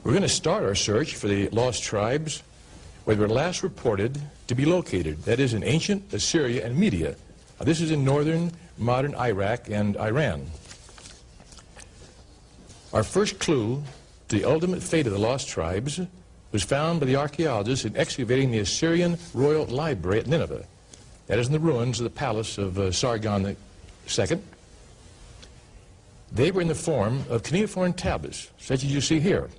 We're going to start our search for the lost tribes where they were last reported to be located, that is in ancient Assyria and Media. Now, this is in northern modern Iraq and Iran. Our first clue to the ultimate fate of the lost tribes was found by the archaeologists in excavating the Assyrian royal library at Nineveh. That is in the ruins of the palace of Sargon II. They were in the form of cuneiform tablets, such as you see here.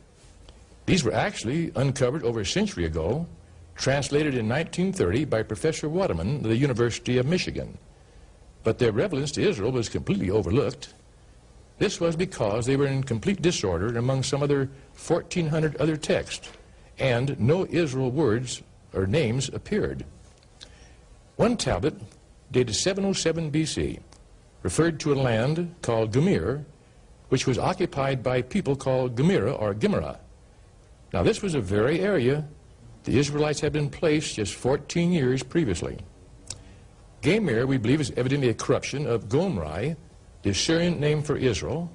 These were actually uncovered over a century ago, translated in 1930 by Professor Waterman of the University of Michigan. But their relevance to Israel was completely overlooked. This was because they were in complete disorder among some other 1,400 other texts, and no Israel words or names appeared. One tablet, dated 707 BC, referred to a land called Gemir, which was occupied by people called Gemira or Gimera. Now, this was a very area the Israelites had been placed just 14 years previously. Gemir, we believe, is evidently a corruption of Gomri, the Assyrian name for Israel,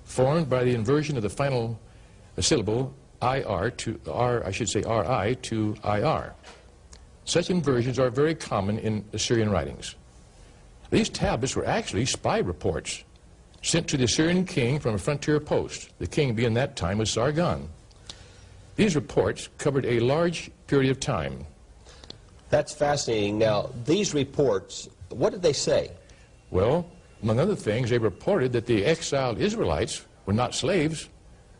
formed by the inversion of the final syllable IR to R, I should say RI to IR. Such inversions are very common in Assyrian writings. These tablets were actually spy reports sent to the Assyrian king from a frontier post. The king being that time was Sargon. These reports covered a large period of time. That's fascinating. Now, these reports, what did they say? Well, among other things, they reported that the exiled Israelites were not slaves.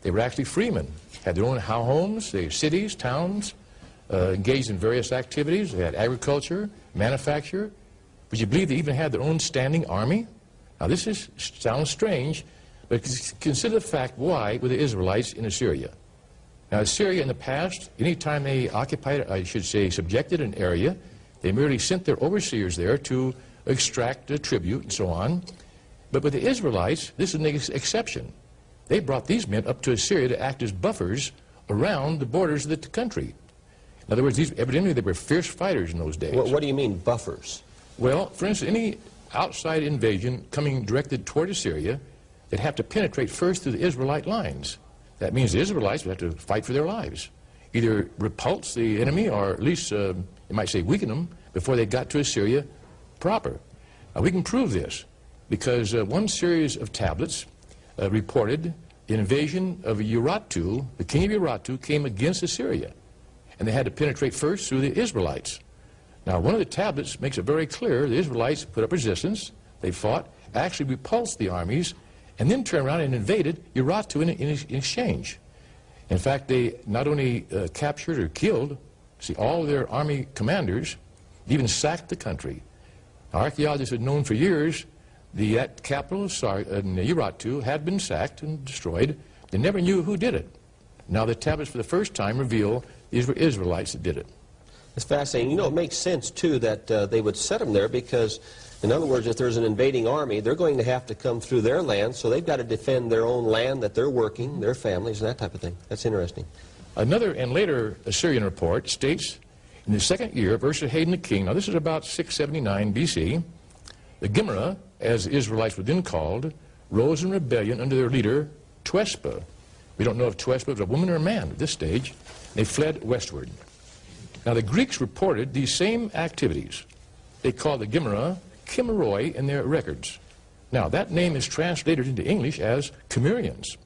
They were actually freemen, had their own homes, their cities, towns, engaged in various activities. They had agriculture, manufacture. Would you believe they even had their own standing army? Now, this sounds strange, but consider the fact why were the Israelites in Assyria. Now, Assyria in the past, anytime they occupied, I should say, subjected an area, they merely sent their overseers there to extract a tribute and so on. But with the Israelites, this is an exception. They brought these men up to Assyria to act as buffers around the borders of the country. In other words, evidently they were fierce fighters in those days. What do you mean, buffers? Well, for instance, any outside invasion coming directed toward Assyria, they'd have to penetrate first through the Israelite lines. That means the Israelites would have to fight for their lives, either repulse the enemy or at least, you might say, weaken them before they got to Assyria proper. Now, we can prove this because one series of tablets reported the invasion of ERRATUM. The king of ERRATUM came against Assyria, and they had to penetrate first through the Israelites. Now, one of the tablets makes it very clear the Israelites put up resistance, they fought, actually repulsed the armies, and then turned around and invaded ERRATUM in exchange. In fact, they not only captured or killed, all their army commanders, even sacked the country. Now, archaeologists had known for years that capital of ERRATUM had been sacked and destroyed. They never knew who did it. Now the tablets for the first time reveal these were Israelites that did it. It's fascinating. You know, it makes sense, too, that they would set them there because, in other words, if there's an invading army, they're going to have to come through their land, so they've got to defend their own land that they're working, their families, and that type of thing. That's interesting. Another and later Assyrian report states, in the second year of Esarhaddon the king, now this is about 679 BC, the Gimera, as the Israelites were then called, rose in rebellion under their leader, Tuespa. We don't know if Tuespa was a woman or a man at this stage. They fled westward. Now the Greeks reported these same activities. They called the Gimera Chimeroi in their records. Now that name is translated into English as Cimmerians.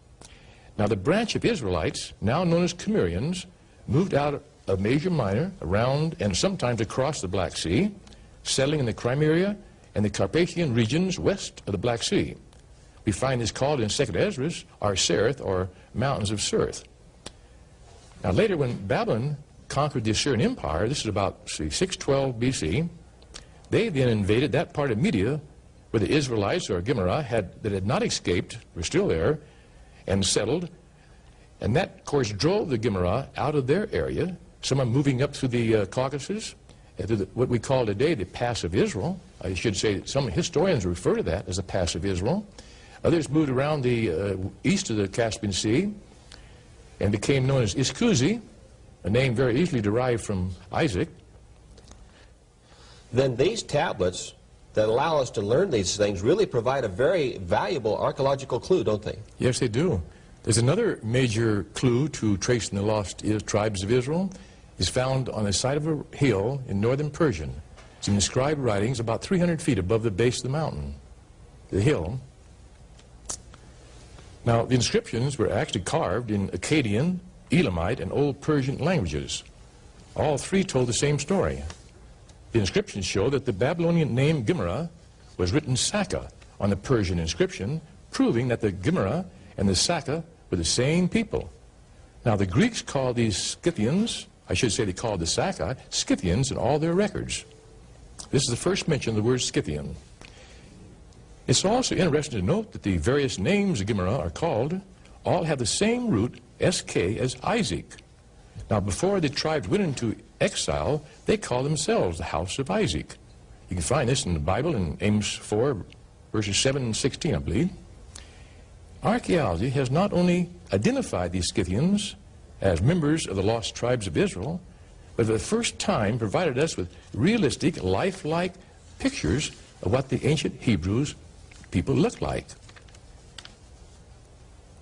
Now the branch of Israelites, now known as Cimmerians, moved out of Asia Minor, around and sometimes across the Black Sea, settling in the Crimea and the Carpathian regions west of the Black Sea. We find this called in 2nd Ezra, Arsareth, or Mountains of Surth. Now later, when Babylon conquered the Assyrian Empire, this is about 612 BC, they then invaded that part of Media where the Israelites, or Gimera, that had not escaped, were still there, and settled. And that, of course, drove the Gimera out of their area, some are moving up through the Caucasus, to what we call today the Pass of Israel. I should say some historians refer to that as the Pass of Israel. Others moved around the east of the Caspian Sea and became known as Iskuzi, a name very easily derived from Isaac. Then these tablets that allow us to learn these things really provide a very valuable archaeological clue, don't they? Yes, they do. There's another major clue to tracing the lost tribes of Israel is found on the side of a hill in northern Persia. It's in inscribed writings about 300 feet above the base of the mountain, the hill. Now, the inscriptions were actually carved in Akkadian, Elamite, and Old Persian languages. All three told the same story. The inscriptions show that the Babylonian name Gimra was written Saka on the Persian inscription, proving that the Gimra and the Saka were the same people. Now, the Greeks called these Scythians, I should say they called the Saka, Scythians in all their records. This is the first mention of the word Scythian. It's also interesting to note that the various names of Gimra are called all have the same root, SK, as Isaac. Now, before the tribes went into exile, they called themselves the house of Isaac. You can find this in the Bible in Amos 4, verses 7 and 16, I believe. Archaeology has not only identified these Scythians as members of the lost tribes of Israel, but for the first time provided us with realistic, lifelike pictures of what the ancient Hebrews people looked like.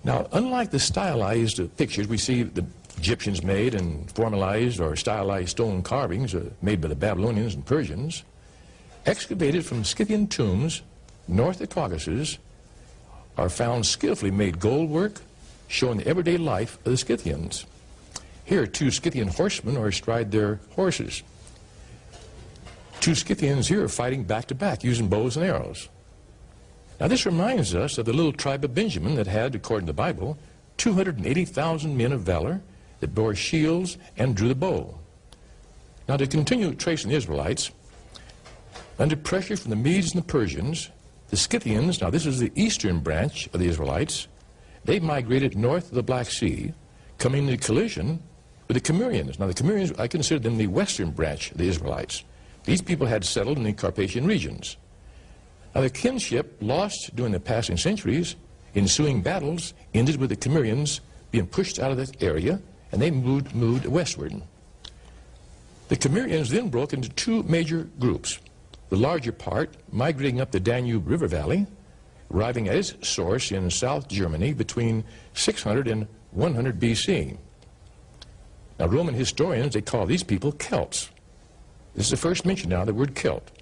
Now, unlike the stylized pictures we see the Egyptians made and formalized or stylized stone carvings made by the Babylonians and Persians, excavated from Scythian tombs north of the Caucasus are found skillfully made gold work showing the everyday life of the Scythians. Here, two Scythian horsemen are astride their horses. Two Scythians here are fighting back to back using bows and arrows. Now, this reminds us of the little tribe of Benjamin that had, according to the Bible, 280,000 men of valor that bore shields and drew the bow. Now, to continue tracing the Israelites, under pressure from the Medes and the Persians, the Scythians, now this is the eastern branch of the Israelites, they migrated north of the Black Sea, coming into collision with the Cimmerians. Now, the Cimmerians, I consider them the western branch of the Israelites. These people had settled in the Carpathian regions. Now, the kinship lost during the passing centuries, ensuing battles ended with the Cimmerians being pushed out of that area, and they moved westward. The Cimmerians then broke into two major groups. The larger part migrating up the Danube River Valley, arriving at its source in South Germany between 600 and 100 BC. Now, Roman historians, they call these people Celts. This is the first mention now of the word Celt.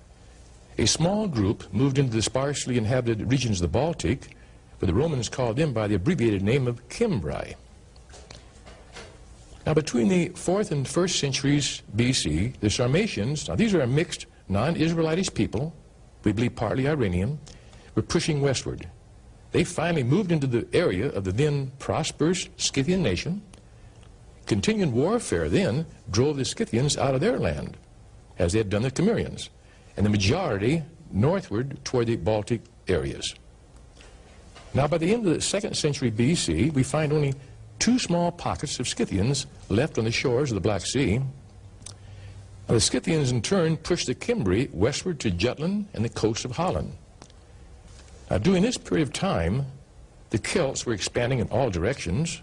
A small group moved into the sparsely inhabited regions of the Baltic, but the Romans called them by the abbreviated name of Cimbri. Now, between the 4th and 1st centuries BC, the Sarmatians, now these are a mixed non-Israelitish people, we believe partly Iranian, were pushing westward. They finally moved into the area of the then prosperous Scythian nation. Continuing warfare then drove the Scythians out of their land, as they had done the Cimmerians, and the majority northward toward the Baltic areas. Now, by the end of the 2nd century BC, we find only two small pockets of Scythians left on the shores of the Black Sea. Now, the Scythians, in turn, pushed the Cimbri westward to Jutland and the coast of Holland. Now, during this period of time, the Celts were expanding in all directions,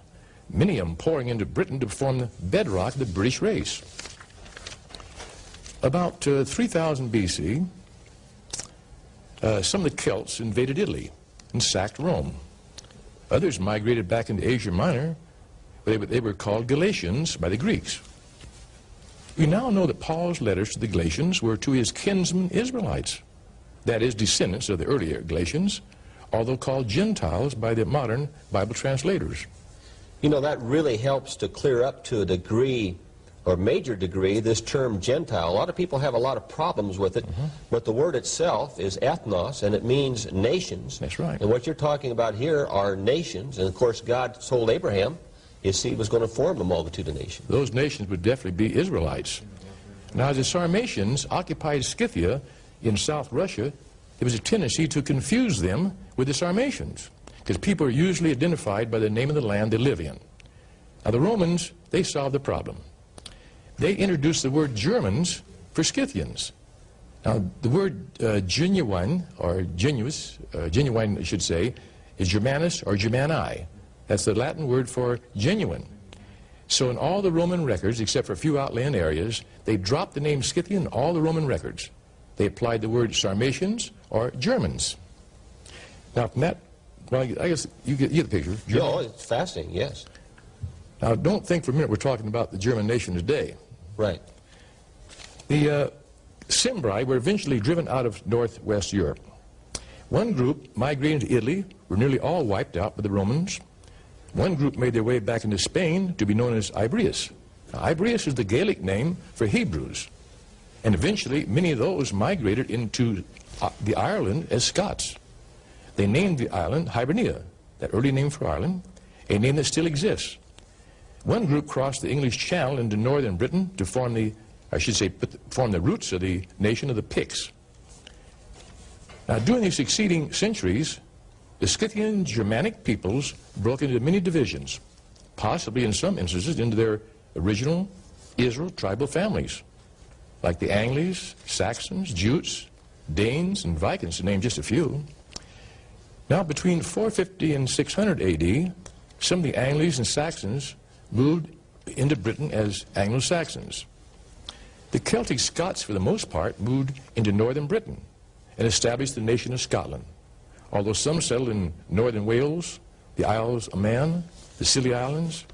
many of them pouring into Britain to form the bedrock of the British race. About 3000 BC, some of the Celts invaded Italy and sacked Rome. Others migrated back into Asia Minor, where they were called Galatians by the Greeks. We now know that Paul's letters to the Galatians were to his kinsmen Israelites, that is, descendants of the earlier Galatians, although called Gentiles by the modern Bible translators. You know, that really helps to clear up to a degree, or major degree, this term Gentile. A lot of people have a lot of problems with it, but the word itself is ethnos, and it means nations. That's right. And what you're talking about here are nations, and of course God told Abraham his seed was going to form a multitude of nations. Those nations would definitely be Israelites. Now, as the Sarmatians occupied Scythia in South Russia, there was a tendency to confuse them with the Sarmatians, because people are usually identified by the name of the land they live in. Now, the Romans, they solved the problem. They introduced the word Germans for Scythians. Now, the word genuine, or genuine, I should say, is Germanus or Germani. That's the Latin word for genuine. So in all the Roman records, except for a few outland areas, they dropped the name Scythian in all the Roman records. They applied the word Sarmatians or Germans. Now, from that Well, I guess you get the picture. Germany. No, it's fascinating, yes. Now, don't think for a minute we're talking about the German nation today. Right. The Cimbri were eventually driven out of northwest Europe. One group migrated to Italy, were nearly all wiped out by the Romans. One group made their way back into Spain to be known as Ibrius. Now, Ibrius is the Gaelic name for Hebrews. And eventually, many of those migrated into the Ireland as Scots. They named the island Hibernia, that early name for Ireland, a name that still exists. One group crossed the English Channel into northern Britain to form the, form the roots of the nation of the Picts. Now, during the succeeding centuries, the Scythian Germanic peoples broke into many divisions, possibly in some instances into their original Israel tribal families, like the Angles, Saxons, Jutes, Danes, and Vikings, to name just a few. Now, between 450 and 600 A.D., some of the Angles and Saxons moved into Britain as Anglo-Saxons. The Celtic Scots, for the most part, moved into northern Britain and established the nation of Scotland, although some settled in northern Wales, the Isles of Man, the Scilly Islands.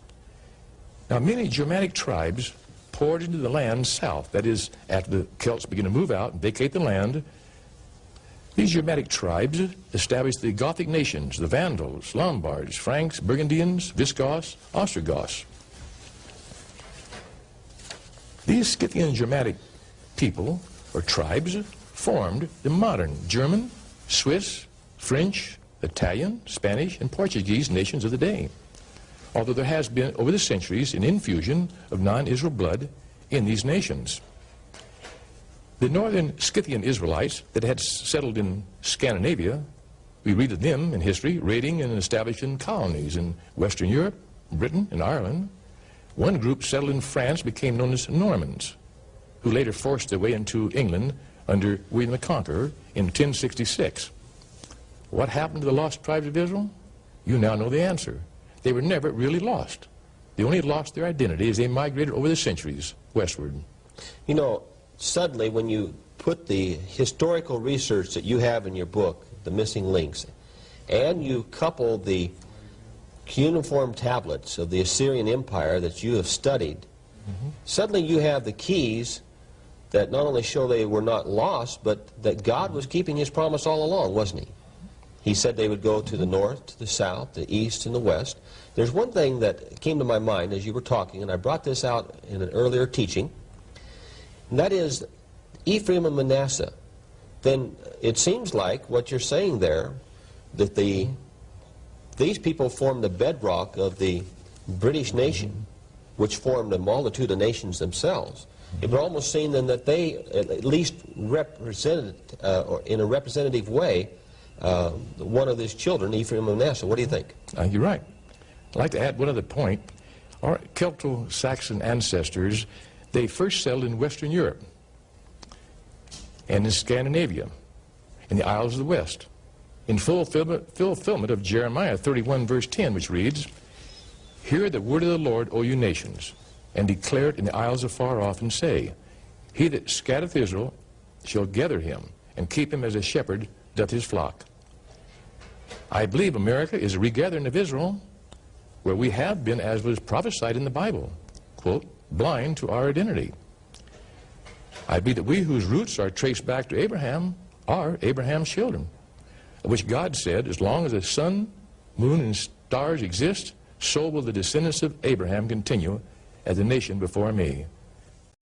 Now, many Germanic tribes poured into the land south, that is, after the Celts began to move out and vacate the land. These Germanic tribes established the Gothic nations, the Vandals, Lombards, Franks, Burgundians, Visigoths, Ostrogoths. These Scythian Germanic people, or tribes, formed the modern German, Swiss, French, Italian, Spanish, and Portuguese nations of the day, although there has been, over the centuries, an infusion of non-Israel blood in these nations. The northern Scythian Israelites that had settled in Scandinavia, we read of them in history, raiding and establishing colonies in Western Europe, Britain, and Ireland. One group settled in France became known as Normans, who later forced their way into England under William the Conqueror in 1066. What happened to the lost tribes of Israel? You now know the answer. They were never really lost. They only lost their identity as they migrated over the centuries westward. You know, suddenly when you put the historical research that you have in your book, The Missing Links, and you couple the cuneiform tablets of the Assyrian Empire that you have studied, suddenly you have the keys that not only show they were not lost, but that God was keeping his promise all along, wasn't he? He said they would go to the north, to the south, the east, and the west. There's one thing that came to my mind as you were talking, and I brought this out in an earlier teaching, and that is Ephraim and Manasseh. Then it seems like what you're saying there, that these people formed the bedrock of the British nation, which formed a multitude of nations themselves. It would almost seem then that they at least represented, or in a representative way, one of these children, Ephraim and Manasseh. What do you think? You're right. I'd like to add one other point. Our Celto-Saxon ancestors, they first settled in Western Europe and in Scandinavia, in the Isles of the West, in fulfillment of Jeremiah 31, verse 10, which reads, "Hear the word of the Lord, O you nations, and declare it in the isles afar off, and say, He that scattereth Israel shall gather him, and keep him as a shepherd doth his flock." I believe America is a regathering of Israel, where we have been, as was prophesied in the Bible, quote, blind to our identity. I believe that we whose roots are traced back to Abraham are Abraham's children, of which God said, as long as the sun, moon, and stars exist, so will the descendants of Abraham continue as a nation before me.